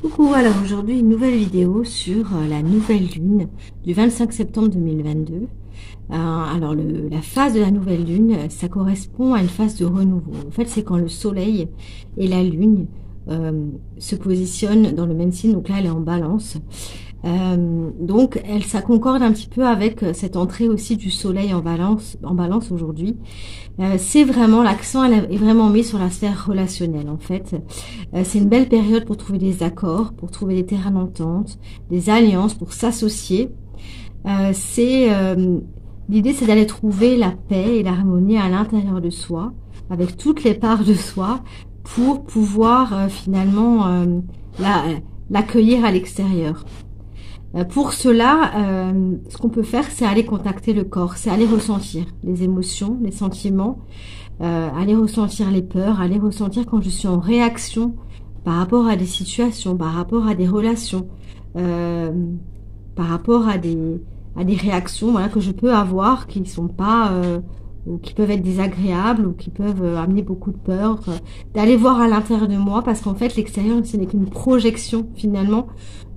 Coucou, alors aujourd'hui une nouvelle vidéo sur la nouvelle lune du 25 septembre 2022. La phase de la nouvelle lune, ça correspond à une phase de renouveau. En fait, c'est quand le soleil et la lune se positionnent dans le même signe, donc là elle est en balance. Ça concorde un petit peu avec cette entrée aussi du soleil en balance aujourd'hui. C'est vraiment, l'accent est vraiment mis sur la sphère relationnelle en fait. C'est une belle période pour trouver des accords, pour trouver des terrains d'entente, des alliances, pour s'associer. Euh, c'est L'idée, c'est d'aller trouver la paix et l'harmonie à l'intérieur de soi, avec toutes les parts de soi, pour pouvoir la- l'accueillir à l'extérieur. Pour cela, ce qu'on peut faire, c'est aller contacter le corps, c'est aller ressentir les émotions, les sentiments, aller ressentir les peurs, aller ressentir quand je suis en réaction par rapport à des situations, par rapport à des relations, euh, par rapport à des réactions voilà, que je peux avoir qui sont pas ou qui peuvent être désagréables ou qui peuvent amener beaucoup de peur, d'aller voir à l'intérieur de moi parce qu'en fait l'extérieur ce n'est qu'une projection finalement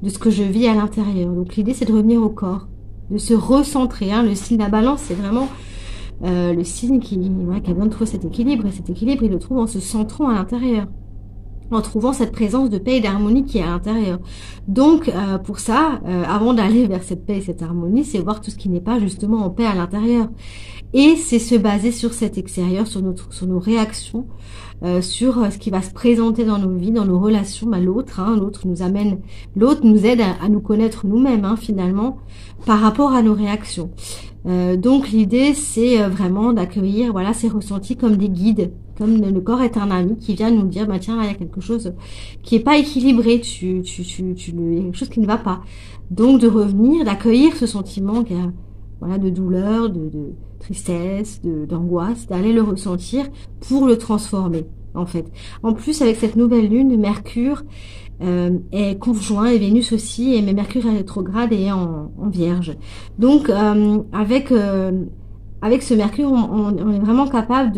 de ce que je vis à l'intérieur. Donc l'idée c'est de revenir au corps, de se recentrer. Hein. Le signe de la balance c'est vraiment le signe qui a besoin de trouver cet équilibre et cet équilibre il le trouve en se centrant à l'intérieur, en trouvant cette présence de paix et d'harmonie qui est à l'intérieur. Donc, pour ça, avant d'aller vers cette paix et cette harmonie, c'est voir tout ce qui n'est pas justement en paix à l'intérieur. Et c'est se baser sur cet extérieur, sur nos réactions, sur ce qui va se présenter dans nos vies, dans nos relations. Bah, l'autre nous aide à nous connaître nous-mêmes, hein, finalement, par rapport à nos réactions. Donc l'idée, c'est vraiment d'accueillir, voilà, ces ressentis comme des guides, comme le corps est un ami qui vient nous dire, bah tiens, là, il y a quelque chose qui est pas équilibré, il y a quelque chose qui ne va pas. Donc de revenir, d'accueillir ce sentiment qui a, voilà, de douleur, de tristesse, d'angoisse, d'aller le ressentir pour le transformer, en fait. En plus, avec cette nouvelle lune, Mercure est conjoint et Vénus aussi, mais Mercure est rétrograde et est en Vierge. Donc, avec ce Mercure, on est vraiment capable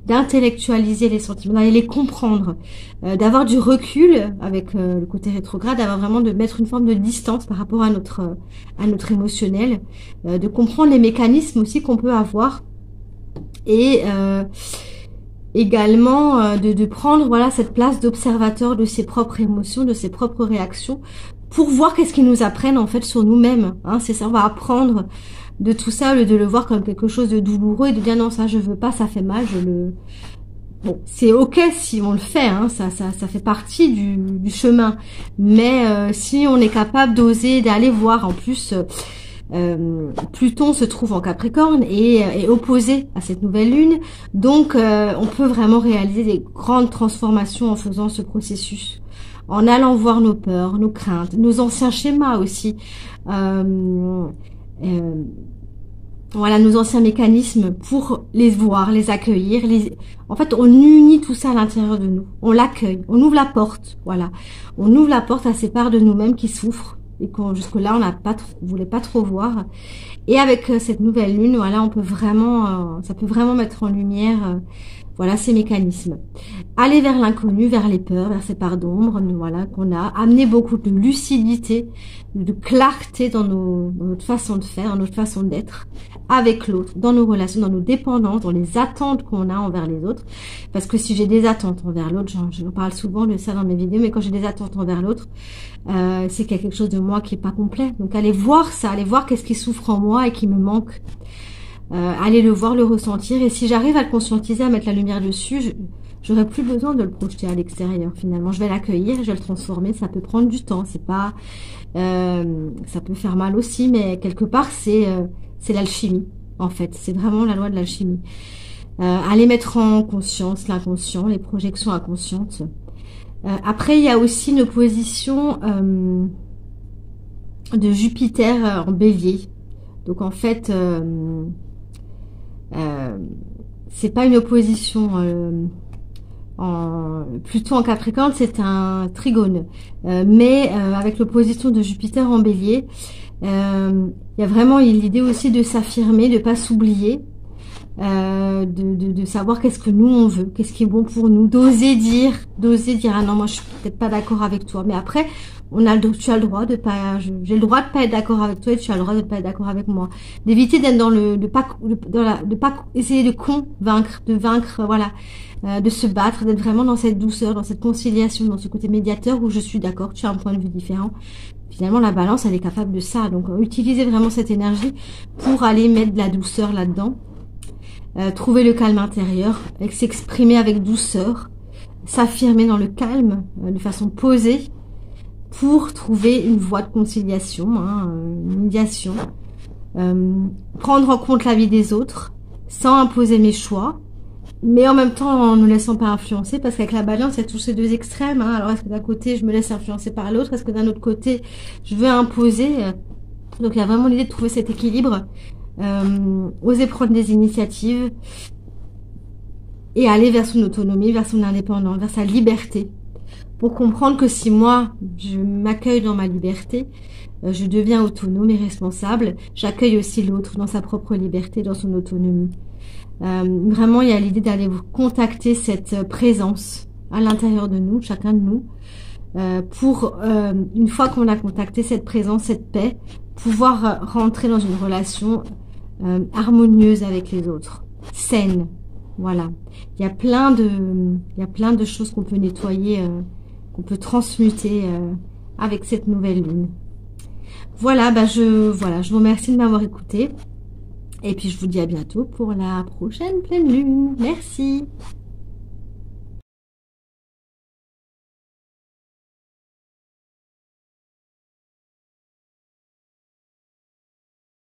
d'intellectualiser les sentiments, d'aller les comprendre, d'avoir du recul avec le côté rétrograde, d'avoir vraiment de mettre une forme de distance par rapport à notre émotionnel, de comprendre les mécanismes aussi qu'on peut avoir et également de prendre voilà cette place d'observateur de ses propres émotions, de ses propres réactions, pour voir qu'est-ce qu'ils nous apprennent en fait sur nous-mêmes. Hein, c'est ça, on va apprendre de tout ça au lieu de le voir comme quelque chose de douloureux et de dire non ça je veux pas, ça fait mal, bon c'est ok si on le fait, hein, ça fait partie du chemin, mais si on est capable d'oser d'aller voir en plus. Pluton se trouve en Capricorne et est opposé à cette nouvelle lune. Donc, on peut vraiment réaliser des grandes transformations en faisant ce processus, en allant voir nos peurs, nos craintes, nos anciens schémas aussi. Euh, euh, voilà, nos anciens mécanismes pour les voir, les accueillir. En fait, on unit tout ça à l'intérieur de nous. On l'accueille, on ouvre la porte. Voilà, on ouvre la porte à ces parts de nous-mêmes qui souffrent et qu'on jusque-là on voulait pas trop voir. Et avec cette nouvelle lune, voilà, on peut vraiment, ça peut vraiment mettre en lumière, voilà, ces mécanismes. Aller vers l'inconnu, vers les peurs, vers ces parts d'ombre, voilà, qu'on a amené beaucoup de lucidité, de clarté dans notre façon de faire, dans notre façon d'être avec l'autre, dans nos relations, dans nos dépendances, dans les attentes qu'on a envers les autres. Parce que si j'ai des attentes envers l'autre, je parle souvent de ça dans mes vidéos, mais quand j'ai des attentes envers l'autre, c'est qu'il y a quelque chose de moi qui est pas complet. Donc allez voir ça, allez voir qu'est-ce qui souffre en moi et qui me manque. Allez le voir, le ressentir. Et si j'arrive à le conscientiser, à mettre la lumière dessus, j'aurai plus besoin de le projeter à l'extérieur. Finalement, je vais l'accueillir, je vais le transformer. Ça peut prendre du temps. C'est pas, ça peut faire mal aussi, mais quelque part c'est l'alchimie. En fait, c'est vraiment la loi de l'alchimie. Aller mettre en conscience l'inconscient, les projections inconscientes. Après, il y a aussi une opposition de Jupiter en Bélier. Donc en fait, c'est pas une opposition Pluton en Capricorne, c'est un trigone. Mais avec l'opposition de Jupiter en Bélier, il y a vraiment l'idée aussi de s'affirmer, de pas s'oublier, de savoir qu'est-ce que nous on veut, qu'est-ce qui est bon pour nous, d'oser dire, ah non, moi je suis peut-être pas d'accord avec toi, mais après tu as le droit de pas, j'ai le droit de pas être d'accord avec toi et tu as le droit de pas être d'accord avec moi, d'éviter d'être dans le, de pas essayer de convaincre, de vaincre, voilà, de se battre, d'être vraiment dans cette douceur, dans cette conciliation, dans ce côté médiateur où je suis d'accord, tu as un point de vue différent. Finalement, la balance, elle est capable de ça. Donc, utilisez vraiment cette énergie pour aller mettre de la douceur là-dedans. Trouver le calme intérieur, s'exprimer avec douceur, s'affirmer dans le calme, de façon posée, pour trouver une voie de conciliation, une médiation. Prendre en compte la vie des autres, sans imposer mes choix, mais en même temps en ne laissant pas influencer, parce qu'avec la balance, il y a tous ces deux extrêmes. Alors, est-ce que d'un côté, je me laisse influencer par l'autre? Est-ce que d'un autre côté, je veux imposer? Donc, il y a vraiment l'idée de trouver cet équilibre. Oser prendre des initiatives et aller vers son autonomie, vers son indépendance, vers sa liberté, pour comprendre que si moi, je m'accueille dans ma liberté, je deviens autonome et responsable, j'accueille aussi l'autre dans sa propre liberté, dans son autonomie. Vraiment, il y a l'idée d'aller vous contacter cette présence à l'intérieur de nous, chacun de nous, pour, une fois qu'on a contacté cette présence, cette paix, pouvoir rentrer dans une relation harmonieuse avec les autres, saine. Voilà. Il y a plein de choses qu'on peut nettoyer, qu'on peut transmuter avec cette nouvelle lune. Voilà, je vous remercie de m'avoir écouté. Et puis je vous dis à bientôt pour la prochaine pleine lune. Merci.